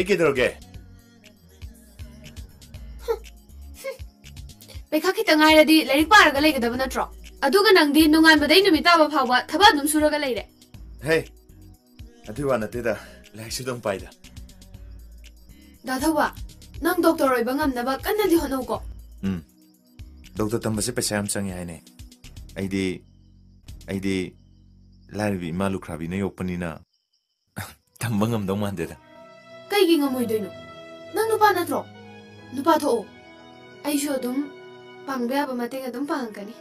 kidroge. Pekha kita ngai radi lerik par ga lei ga dabana tro. Aduga nangdi nungan badai numita ba phawa thaba dum sura ga leire. Hey. Adu wana teda lai su dong pai da. Da thawa nang doctor oi bangam na ba kanna di hono ko. Doctor tambase paisa am changi haine. Aidi Larbi malu krabi na yokpani na tambangam dong mande da. Kai gi ngamoi doino. Nang nupa na tro. Nupa tho. Ai sho dum pangbe ba mate ga dum pang kani.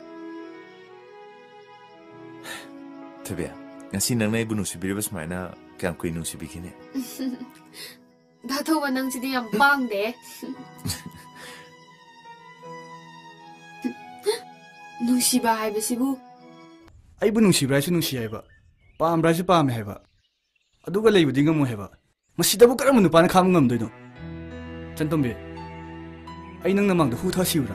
Tebya. Ngasi nang na ibu nusibi bas maina kang kui nusibi kine. Da thawa nang sidi yam pang de. Nusiba hai besibu. Aibu nungsiba su nungsi haiba pamra su pam haiba aduga leibudi ngamu haiba masidabu karam nupana kham ngam doino chantombe ai nang namang da hu tha siura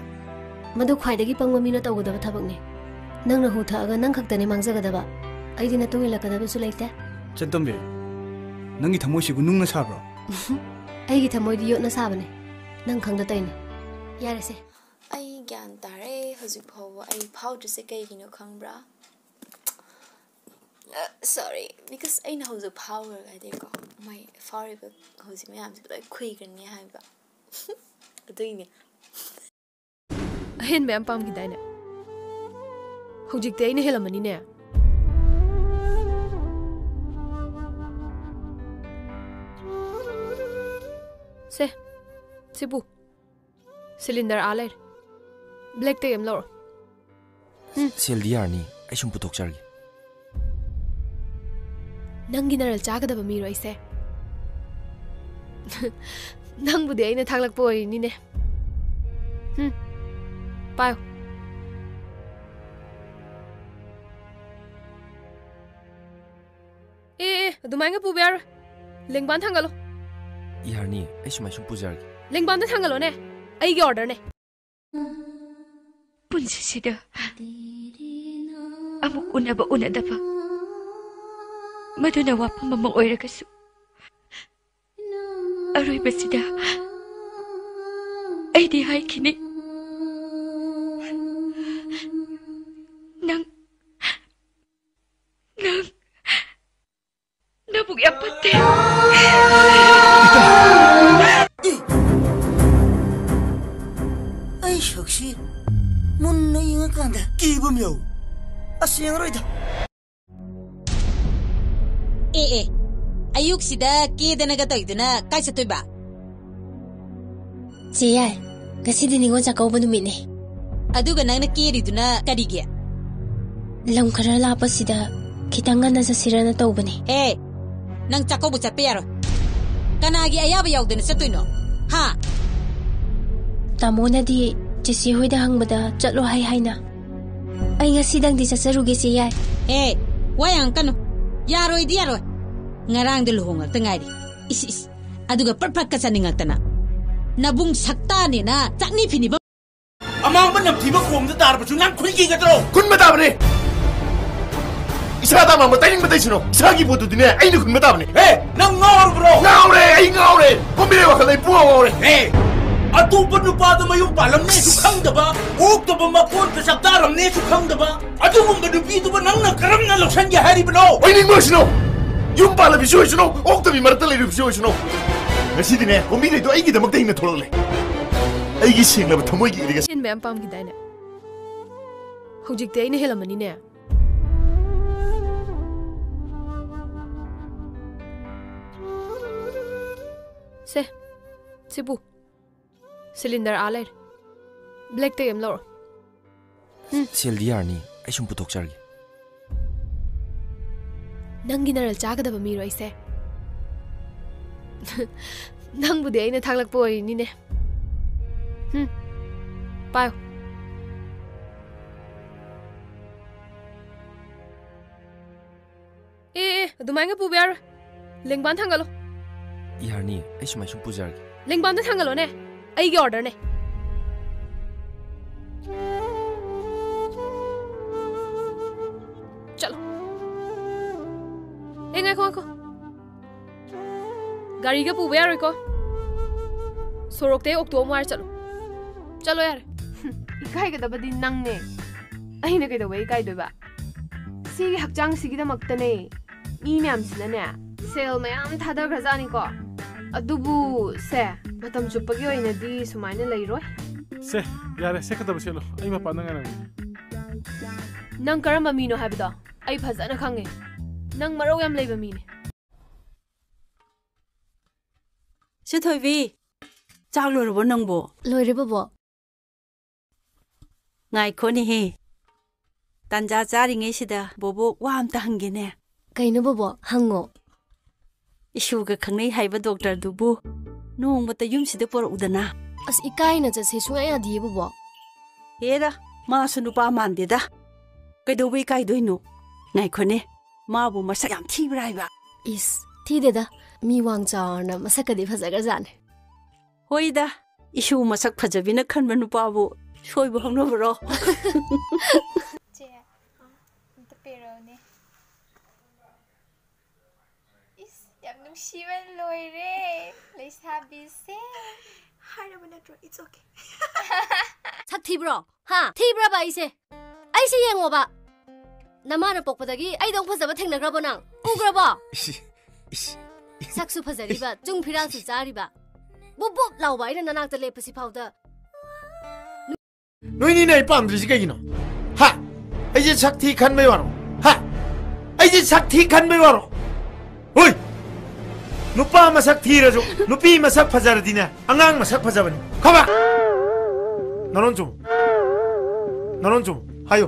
madu khwaidagi pangwami na tawgudaba thabakne nang na hu tha aga nang khaktane mangjagadaba ai dina tungi lakadaba su leite chantombe nangi thamoi sibu nungna sabra ai gi thamoi di yotna sabane nang khangda taine yarese ai gyan tare hojik phawa ai phau jese kai gino khangbra. Sorry, because I know the power I think my forever who's me I'm like quick and yeah but doing it. Hen me am pam ki daina. Hojik te ine helamani ne. Se. Sibu. Cylinder aler. Black te am lor. Sel diar ni ai sum putok chargi. Nangi naral chagadaba mi roise. Nang budi aina thaglak poi ni ne. Payo. Adumai nga pubyar. Lengban thangalo. Yarni ai sumai sum pujargi. Lengban da thangalo ne. Ai gi order ne. Punsi sida. Amuk unaba unadaba. Maduna wapang mamang oira kasu. Aroy basida. Ay di hay kini. Nang nabug yapate. Ay shoksi. Mun na inga kanda. Kibam yaw. Asiyang roy da. Ayuk sida kidana ga toiduna kai sa toiba Siya kasi diningon sa kauban numine aduga nang nakiriduna karige lam kara lapas sida kitanga na sa sira na taubani nang chakaw bu chatpe yaro kanagi ayaba yawdana sa toino ha tamo na di jisi hoida hangbada chatlo hay hay na ay nga sidang di sasarugi siya wayang kano yaroy di yaroy ngarang de luhong tengari is aduga perprak kasaningal tana nabung sakta ne na chakni phini ba amang ban nam thiba khom da dar bachu nang khun gi gadro kun mata bane isa da ma tayin mata sino sagi bodu dine ai ni kun mata bane nang ngor bro ngaure ai ngaure komire wa khalai pu ngaure atu panu pa da mayung palam ne su khang da ba ok da ba ma kon da sakta ram ne su khang da ba atu mum da bi du ba nang na karam na loksan ya hari bno ai ni mosno yung pala bisoy sino okta bi marta le bisoy sino ngasi dine komire do ai gi da magdai na tholole ai gi sing la thamoi gi riga hen me am pam ki daina. Hojik te ine helamani ne. Se. Sibu. Cylinder aler. Black te am lor. Sel diar ni ai sum putok chargi. Nangi naral chagadaba mi roise. Nang budi aina thaglak poi ni ne. Payo. Adumai nga pubyar. Lengban thangalo. Yarni ai sumai sum pujargi. Lengban da thangalo ne. Ai gi order ne. Chalo. Ngai ko. गाड़ी पुब यारोइको सोरोकते octo मार चलो चलो यार इकाइगदबदी नंगने अहिना कइदबे इकाइदोबा सिगी हक्चांग सिगिदमक्तने मी म्यामसिनाने cell मयाम थादग्रजानिको अदुबु से मतम चुप्पगी ओइनदी सुमाइना लैरोय से यारे से कदब सेलो अई मपा नंगना नंग करम मीनो हाबिदो अई फजना खंगे नंग मरो याम लेबा मीने सिथोइबी चाक लोरबो नंगबो लोइरेबो ngaikoni he tanja charinge sida bobo wa amta hangene kaino bobo hango isu ga khangnei haiba doctor dubu nong mata yum sida por udana as ikaina ja se sunga ya di bobo heda ma sunu pa mande da kaido bai kai doino ngaikoni ma bu masak yam thi brai ba is thi de da mi wang chaarna masakadi phajaga jane hoida isu masak phajabina khanba nu pa bu सोई बहु न बरो चे त पेरोने इस याम नुसीबन लोइरे लेसाबिसे हारब नट्रो it's okay sak thibro ha thibra ba aise yengo ba namana pokpadagi ai dong phajaba thengnagrabo nang ugrabo saksu phajari ba jung phira su jari ba bob law ba ina nanak ta lepasi phauda 너희니 내 빰들이 지게기노 하 이제 작티 간매 와로 하 이제 작티 간매 와로 어이 누빠 마삭 티라죠 누삐 마삭 파자르디냐 앙앙 마삭 파자바니 가봐 너는 좀 하요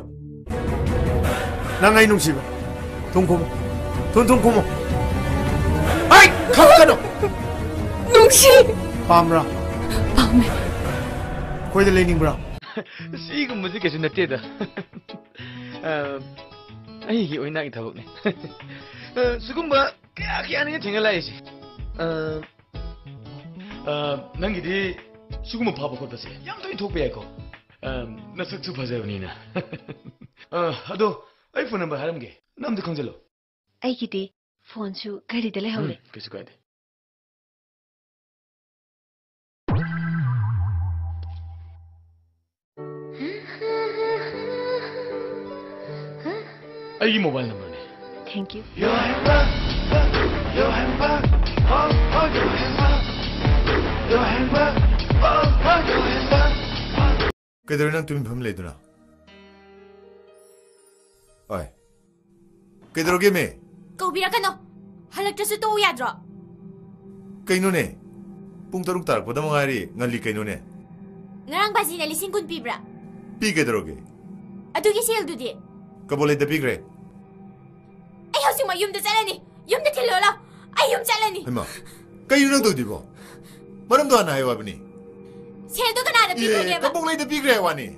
나가 이놈 씨바 돈 고모 돈 고모 아이 가봐가노 농시 밤라 밤에 거기들 레이닝 브라 시금무지 계속 냈대다. 아이기 오이나기 타복네. 수금바 깨악이 아니게 쟁을라야지. 난기디 수금은 바보거든요. 양도이 독배야고. 나 석투 봐줘요 니나. 아도 아이폰 넘버 하람게. 남도 강절로. 아이기디 폰수 가리데 레하우레. 그래서 가야 돼. 이 모바일 넘버네. Thank you. 그대로 난 두면 범레이드나. 어이. 그대로 게메. Kaubirakano. Halagtasu to yadro. 그이노네. 뿡따룩 따르보다 멍아리 ngali 그이노네. Ngarang basina lising kun pibra. 삐 그대로게. Adugi sel dudi. 까볼레다 삐그래. Ay hosing ma yum da chalani. Yum da thilolo. Ay yum chalani. 하마. 그이노는 또 디보. 마름도 하나 해와 보니. Sel do kana da pibra ba. 까볼레다 삐그래 와니.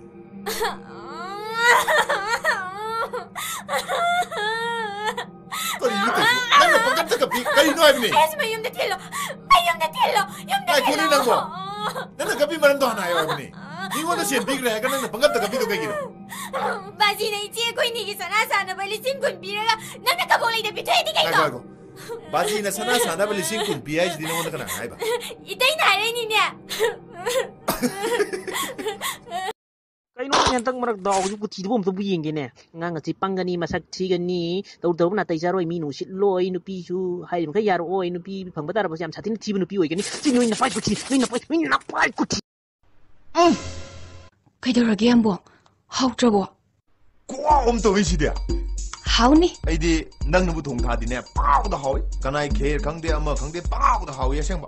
거리 이거 나는 반갑다가 삐까지 놓아 보니. Ay ma yum da thilo. Ay yum da thilo. Yum da 아이 thilo. 고리는 거. 나는 까비 마름도 하나 해와 보니. 이거는 신 삐그래 가는 반갑다가 삐도 가기로. Basina ichi koi ni gi sana sana ba lising kun piraga. Nana ka bolai da pitoi di kai 아이고. 바지나 사나 사나 벌리 신군 비아이지 디는 거는 그나 아이바. Itay na rin niya. Kaino nyantang marak daw yu puti bom to buyeng gene nga nga si pangani masak chigani daw na tay jaroi minu sit loi nu pi su hai ka yaro oi nu pi phangbatara ba siam chatin ti nu pi oi gani ti noi na pai puti noi na pai puti kaidorage ambo hautrabo 꽉 엄도 위시디야. 하우니 아이디 낭누부 동타디네 빠우다 하위. 가나이 케일 강대 아마 강대 빠우다 하위야 생바.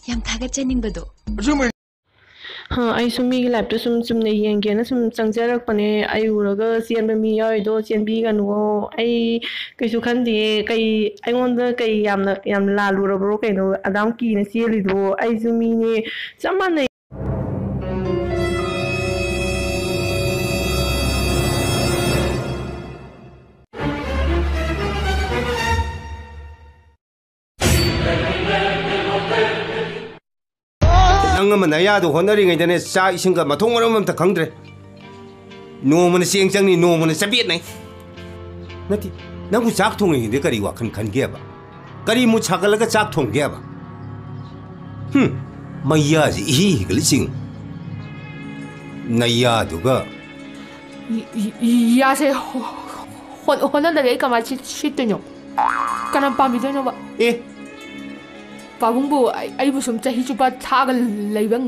yam thagachaningbado 정말 ai sum mi lab to sum ne yeng ge na sum changjarak pane ai uraga sian ba mi yoi do sian bi gan wo ai kai su khan de kai ai ngon da kai yam la lu ro bro kai no adam ki ne sieli do ai sum mi ne chamane 낭은 야도 호너링에 전에 자 이신가 마통을 엄다 강드레 노문은 시행장니 노문은 sabit này nati nang ku sak thong ni de kari wa khan khan ge ba ꯀꯔꯤ ꯃꯨꯠ ꯁꯥꯒꯠꯂꯒ ꯆꯥꯛ ꯊꯣꯡꯒꯦꯕ ꯃꯩꯌꯥꯁꯤ 이히 ꯍꯤꯒꯠꯂꯤꯁꯤꯡ ꯅꯩꯌꯥꯗꯨꯒ 야세 혼난다고 애가 마치 씻더뇨 까난 밤이 되노 봐 에 바봉부 아이부 좀 짜히 주바 타글 레이방